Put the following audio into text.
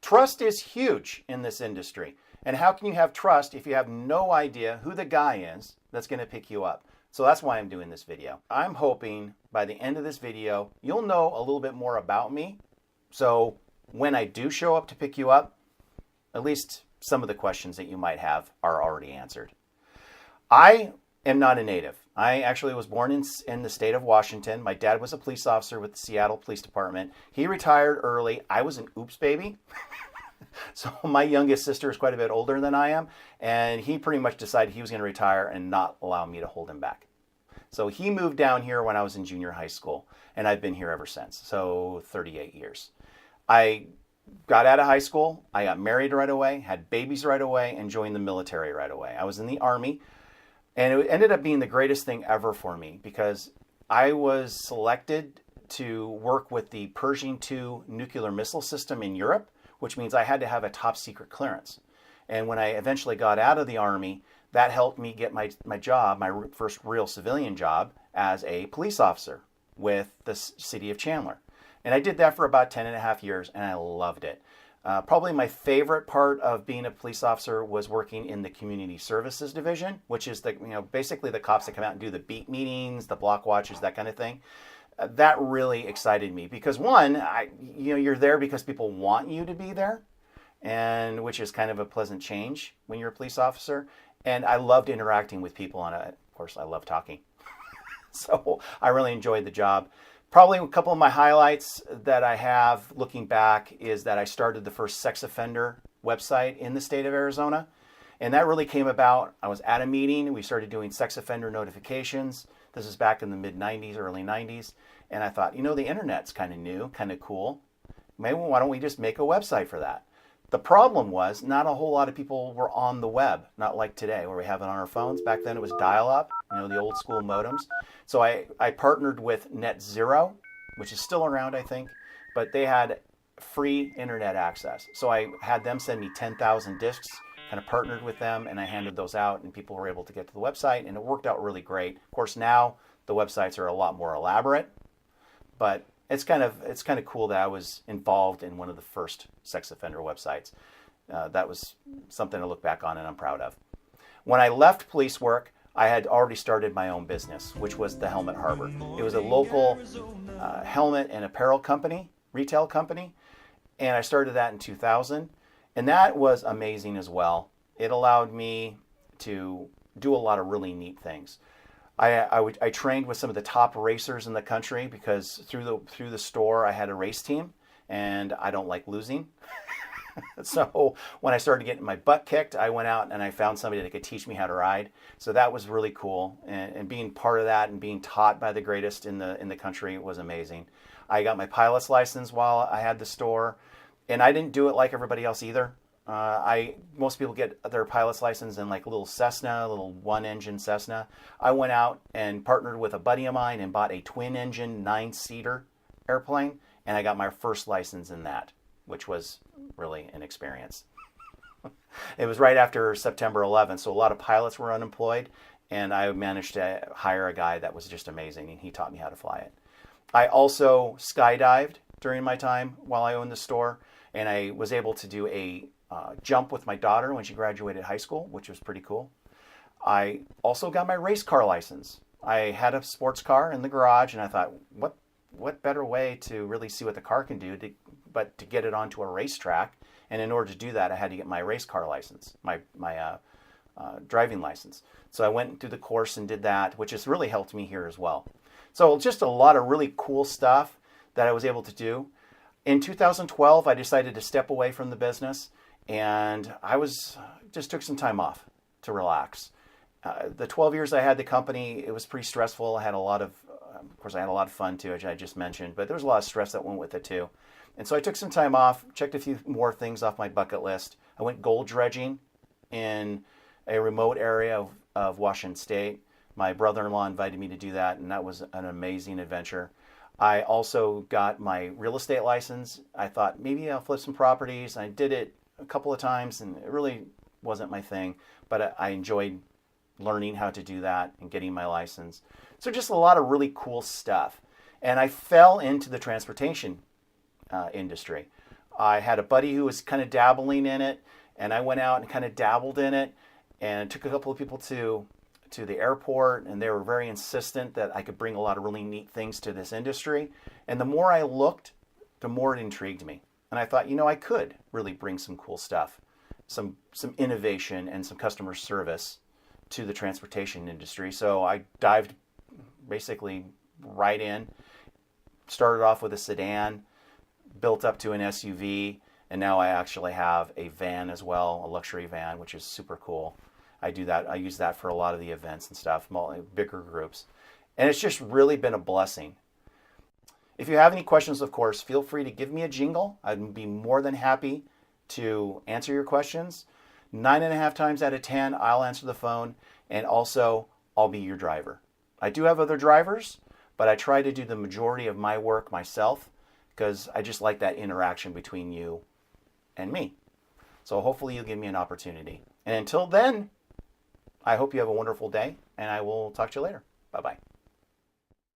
Trust is huge in this industry. And how can you have trust if you have no idea who the guy is that's going to pick you up? So that's why I'm doing this video. I'm hoping by the end of this video, you'll know a little bit more about me. So when I do show up to pick you up, at least some of the questions that you might have are already answered. I am not a native. I actually was born in the state of Washington. My dad was a police officer with the Seattle Police Department. He retired early. I was an oops baby. So my youngest sister is quite a bit older than I am, and he pretty much decided he was going to retire and not allow me to hold him back. So he moved down here when I was in junior high school, and I've been here ever since, so 38 years. I got out of high school, I got married right away, had babies right away, and joined the military right away. I was in the Army, and it ended up being the greatest thing ever for me because I was selected to work with the Pershing II nuclear missile system in Europe, which means I had to have a top secret clearance. And when I eventually got out of the Army, that helped me get my job, my first real civilian job, as a police officer with the city of Chandler. And I did that for about 10 and a half years, and I loved it. Probably my favorite part of being a police officer was working in the community services division, which is basically the cops that come out and do the beat meetings, the block watches, that kind of thing. That really excited me because one, you're there because people want you to be there, and which is kind of a pleasant change when you're a police officer. And I loved interacting with people, and of course, I love talking. So I really enjoyed the job. Probably a couple of my highlights that I have looking back is that I started the first sex offender website in the state of Arizona. And that really came about, I was at a meeting, we started doing sex offender notifications. This is back in the mid-90s, early 90s. And I thought, the internet's kind of new, kind of cool. Maybe why don't we just make a website for that? The problem was not a whole lot of people were on the web, not like today where we have it on our phones. Back then it was dial-up, the old school modems. So I partnered with Net Zero, which is still around, I think, but they had free internet access. So I had them send me 10,000 discs, kind of partnered with them, and I handed those out, and people were able to get to the website, and it worked out really great. Of course, now the websites are a lot more elaborate, but it's kind of cool that I was involved in one of the first sex offender websites. That was something to look back on and I'm proud of. When I left police work, I had already started my own business, which was the Helmet Harbor. It was a local helmet and apparel company, retail company, and I started that in 2000. And that was amazing as well. It allowed me to do a lot of really neat things. I trained with some of the top racers in the country because through the store I had a race team, and I don't like losing. So when I started getting my butt kicked, I went out and I found somebody that could teach me how to ride. So that was really cool, and being part of that and being taught by the greatest in the country was amazing. I got my pilot's license while I had the store, and I didn't do it like everybody else either. Most people get their pilot's license in like a little Cessna, a little one-engine Cessna. I went out and partnered with a buddy of mine and bought a twin-engine 9-seater airplane, and I got my first license in that, which was really an experience. It was right after September 11th, so a lot of pilots were unemployed, and I managed to hire a guy that was just amazing, and he taught me how to fly it. I also skydived during my time while I owned the store, and I was able to do a jump with my daughter when she graduated high school, which was pretty cool. I also got my race car license. I had a sports car in the garage, and I thought, what better way to really see what the car can do but to get it onto a racetrack? And in order to do that, I had to get my race car license, my driving license. So I went through the course and did that, which has really helped me here as well. So just a lot of really cool stuff that I was able to do. In 2012, I decided to step away from the business, and I just took some time off to relax. The 12 years I had the company, it was pretty stressful. I had a lot of course, I had a lot of fun too, which I just mentioned, but there was a lot of stress that went with it too. And so I took some time off, checked a few more things off my bucket list. I went gold dredging in a remote area of Washington State. My brother-in-law invited me to do that, and that was an amazing adventure. I also got my real estate license. I thought maybe I'll flip some properties. I did it a couple of times, and it really wasn't my thing, but I enjoyed learning how to do that and getting my license. So just a lot of really cool stuff. And I fell into the transportation industry. I had a buddy who was kind of dabbling in it, and I went out and kind of dabbled in it and took a couple of people to the airport, and they were very insistent that I could bring a lot of really neat things to this industry. And the more I looked, the more it intrigued me. And I thought, I could really bring some cool stuff, some innovation and some customer service to the transportation industry. So I dived basically right in, started off with a sedan, built up to an SUV, and now I actually have a van as well, a luxury van, which is super cool. I do that. I use that for a lot of the events and stuff, bigger groups. And it's just really been a blessing. If you have any questions, of course, feel free to give me a jingle. I'd be more than happy to answer your questions. 9.5 times out of 10, I'll answer the phone, and also I'll be your driver. I do have other drivers, but I try to do the majority of my work myself because I just like that interaction between you and me. So hopefully you'll give me an opportunity. And until then, I hope you have a wonderful day, and I will talk to you later. Bye-bye.